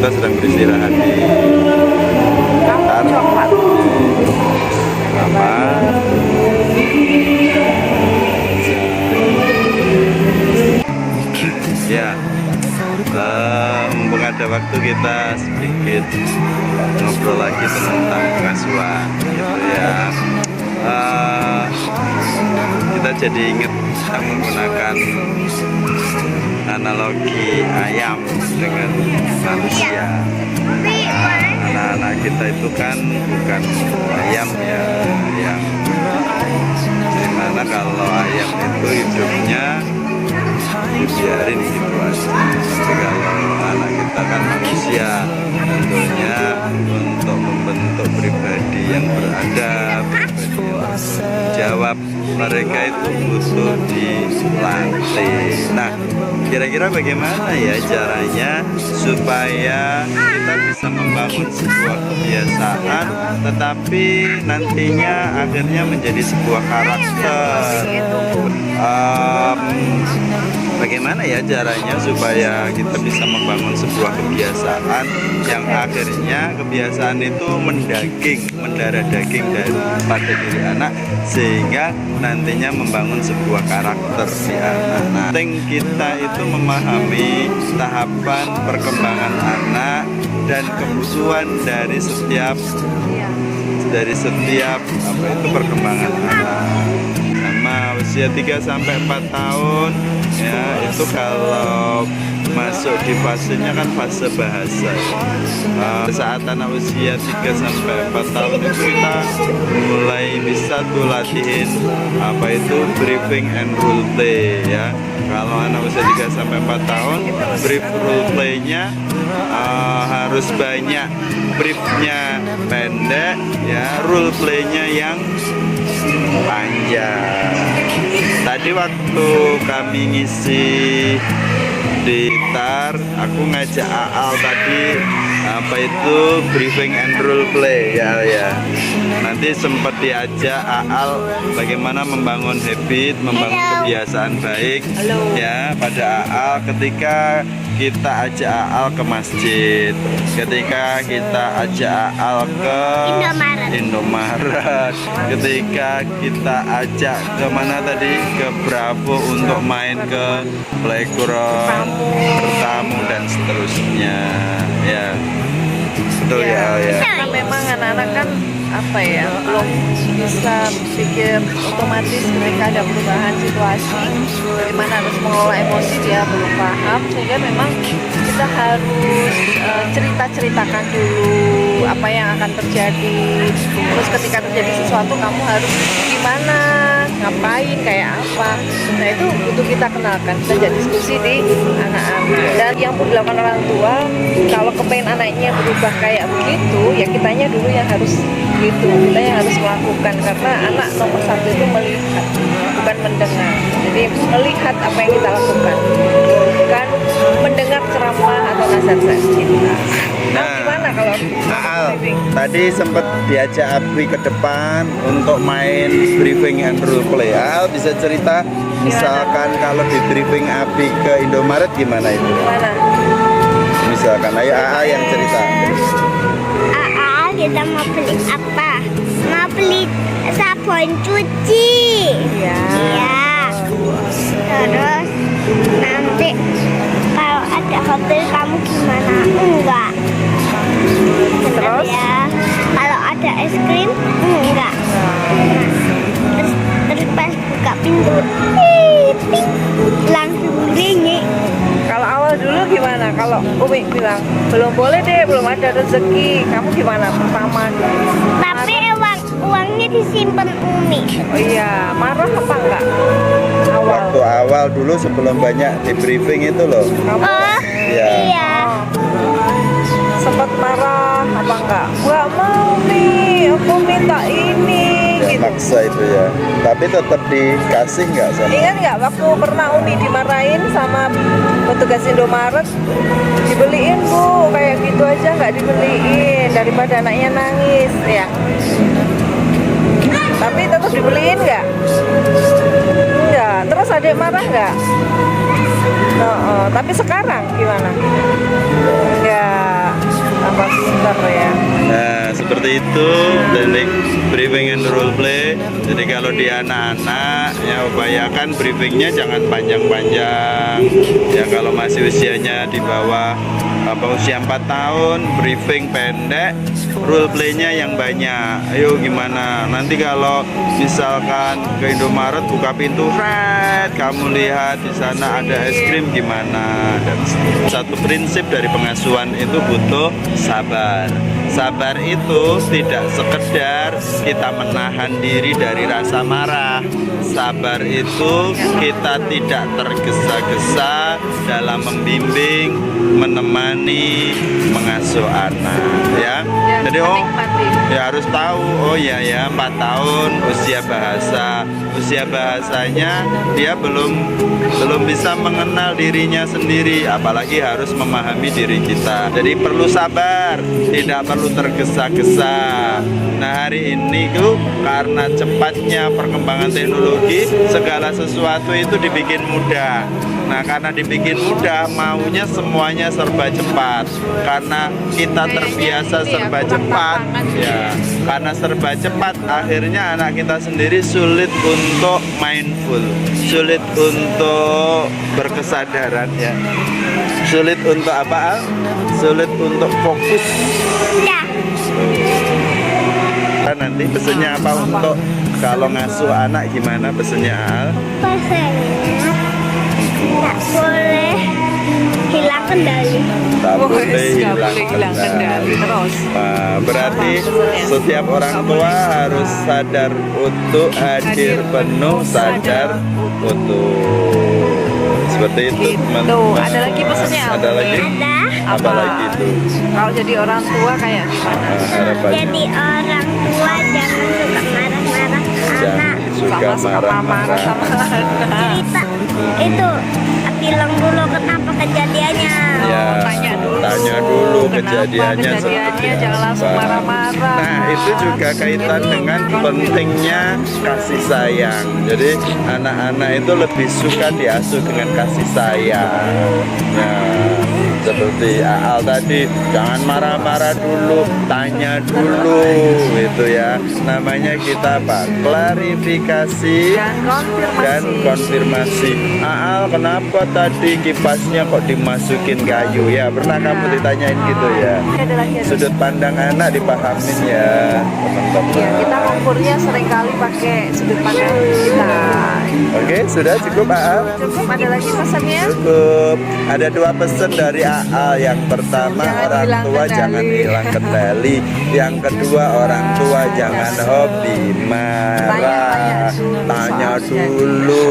kita sedang beristirahat di kamar apa ya. Mumpung ada waktu kita sedikit ngobrol lagi tentang pengasuhan gitu ya. Kita jadi ingat menggunakan analogi ayam dengan manusia. Anak-anak kita itu kan bukan ayam ya, yang dimana kalau ayam itu hidupnya dibiarin gitu aja. Tapi kalau anak kita kan manusia, tentunya untuk membentuk pribadi yang beradab, pribadi yang jawab, mereka itu butuh dilatih. Nah, kira-kira bagaimana ya caranya supaya kita bisa membangun sebuah kebiasaan tetapi nantinya akhirnya menjadi sebuah karakter. Bagaimana ya caranya supaya kita bisa membangun sebuah kebiasaan yang akhirnya kebiasaan itu mendarah daging pada diri anak sehingga nantinya membangun sebuah karakter di anak. Nah, penting kita itu memahami tahapan perkembangan anak dan kebutuhan dari setiap apa itu perkembangan anak. Sama usia 3-4 tahun ya, itu kalau masuk di fasenya kan fase bahasa. Saat anak usia 3-4 tahun itu kita mulai bisa tuh latihin apa itu briefing and role play ya. Kalau anak usia 3-4 tahun, brief role play-nya harus banyak, briefnya pendek ya, role play-nya yang panjang. Tadi waktu kami ngisi di TAR, aku ngajak Aal tadi apa itu briefing and role play ya. Nanti sempat diajak Aal bagaimana membangun habit, membangun kebiasaan baik ya pada Aal ketika kita ajak Aal ke masjid, ketika kita ajak Aal ke Indomaret, ketika kita ajak ke mana tadi, ke Bravo untuk main ke playground, bertamu dan seterusnya ya. Betul ya. Karena memang anak-anak kan apa ya, belum bisa berpikir otomatis ketika ada perubahan situasi, bagaimana harus mengelola emosi, dia belum paham, sehingga memang kita harus ceritakan dulu apa yang akan terjadi. Terus ketika terjadi sesuatu kamu harus gimana, ngapain, kayak apa. Nah itu butuh kita kenalkan, kita jadi diskusi di anak-anak. Dan yang perlu dilakukan orang tua, kalau kepengen anaknya berubah kayak begitu, ya kitanya dulu yang harus gitu, kita yang harus melakukan, karena anak nomor satu itu melihat, bukan mendengar. Jadi melihat apa yang kita lakukan, bukan mendengar ceramah atau nasihat kita. Nah, gimana kalau tadi sempat diajak Abi ke depan untuk main briefing and role play. Bisa cerita misalkan kalau di briefing Abi ke Indomaret gimana itu? Gimana? Misalkan ayo yang cerita. Kita mau beli apa? Mau beli sabun cuci. Iya. Terus nanti kalau ada hotel kamu gimana? Enggak. Terus? Ya. Kalau ada es krim? Enggak. Terus pas buka pintu, langsung bunyi. Kalau awal dulu gimana? Kalau Umi bilang belum boleh deh, belum ada rezeki, kamu gimana pertama? Tapi uangnya disimpan Umi. Oh iya, marah apa enggak? Waktu awal dulu sebelum banyak di briefing itu loh. Kamu? Iya. Sempat marah apa enggak? Enggak mau nih, aku minta ini. Ya, gitu. maksa itu ya. Tapi tetap dikasih nggak sama? Ingat nggak waktu pernah Umi dimarahin sama petugas Indomaret, dibeliin Bu, kayak gitu aja nggak dibeliin daripada anaknya nangis ya. Tapi tetap dibeliin nggak? Enggak. Terus adik marah nggak? Tapi sekarang gimana? Enggak. pinter ya. Nah, seperti itu teknik briefing and role play. Jadi kalau di anak-anak ya upayakan briefingnya jangan panjang-panjang. Ya kalau masih usianya di bawah usia 4 tahun, briefing pendek, role playnya yang banyak. Ayo gimana? Nanti kalau misalkan ke Indomaret buka pintu, red, kamu lihat di sana ada es krim gimana? Dan satu prinsip dari pengasuhan itu butuh sabar. Sabar itu tidak sekedar kita menahan diri dari rasa marah. Sabar itu kita tidak tergesa-gesa dalam membimbing, menemani, mengasuh anak, ya. Jadi ya harus tahu, oh ya 4 tahun usia bahasa. Usia bahasanya dia belum bisa mengenal dirinya sendiri, apalagi harus memahami diri kita. Jadi perlu sabar, tidak perlu tergesa-gesa. Nah, hari ini tuh karena cepatnya perkembangan teknologi, segala sesuatu itu dibikin mudah. Nah, karena dibikin mudah, maunya semuanya serba cepat. Karena kita terbiasa serba cepat, ya. Karena serba cepat, akhirnya anak kita sendiri sulit untuk mindful, sulit untuk berkesadaran, ya. Sulit untuk apa? Sulit untuk fokus. Ya. Nanti pesennya apa untuk kalau ngasuh anak gimana pesennya Al? Pesannya nggak boleh hilang kendali. Tak Oh, boleh nggak hilang boleh hilang kendali terus. Nah, berarti setiap orang tua harus sadar utuh, hadir penuh, sadar utuh. Seperti itu. Ada lagi pesannya? Ada lagi? Ada. Apa lagi itu? Kalau jadi orang tua kayak gimana? Harapannya Jadi orang tua jangan suka marah-marah jangan anak. suka Marah marah-marah. sama anak. Cerita itu bilang dulu kenapa kejadiannya. Ya, Tanya dulu. kejadiannya Kenapa seperti kejadiannya, jangan langsung apa. marah-marah. Nah, itu juga kaitan dengan pentingnya kasih sayang. Jadi anak-anak itu lebih suka diasuh dengan kasih sayang. Nah, seperti Aal tadi, jangan marah-marah dulu, tanya dulu, gitu ya. Namanya kita apa? Klarifikasi dan konfirmasi. Aal, kenapa tadi kipasnya kok dimasukin kayu ya? Pernah kamu ditanyain gitu ya? Ada lagi, ada. Sudut pandang anak dipahamin ya, teman-teman. Ya, kita ngukurnya seringkali pakai sudut pandang kita. Oke, sudah cukup Aal? Cukup, ada lagi pesannya? Cukup. Ada 2 pesan dari AA. Yang pertama, Jangan orang hilang tua kendali. jangan hilang kendali. Yang kedua, orang tua jangan hobi marah. Tanya dulu.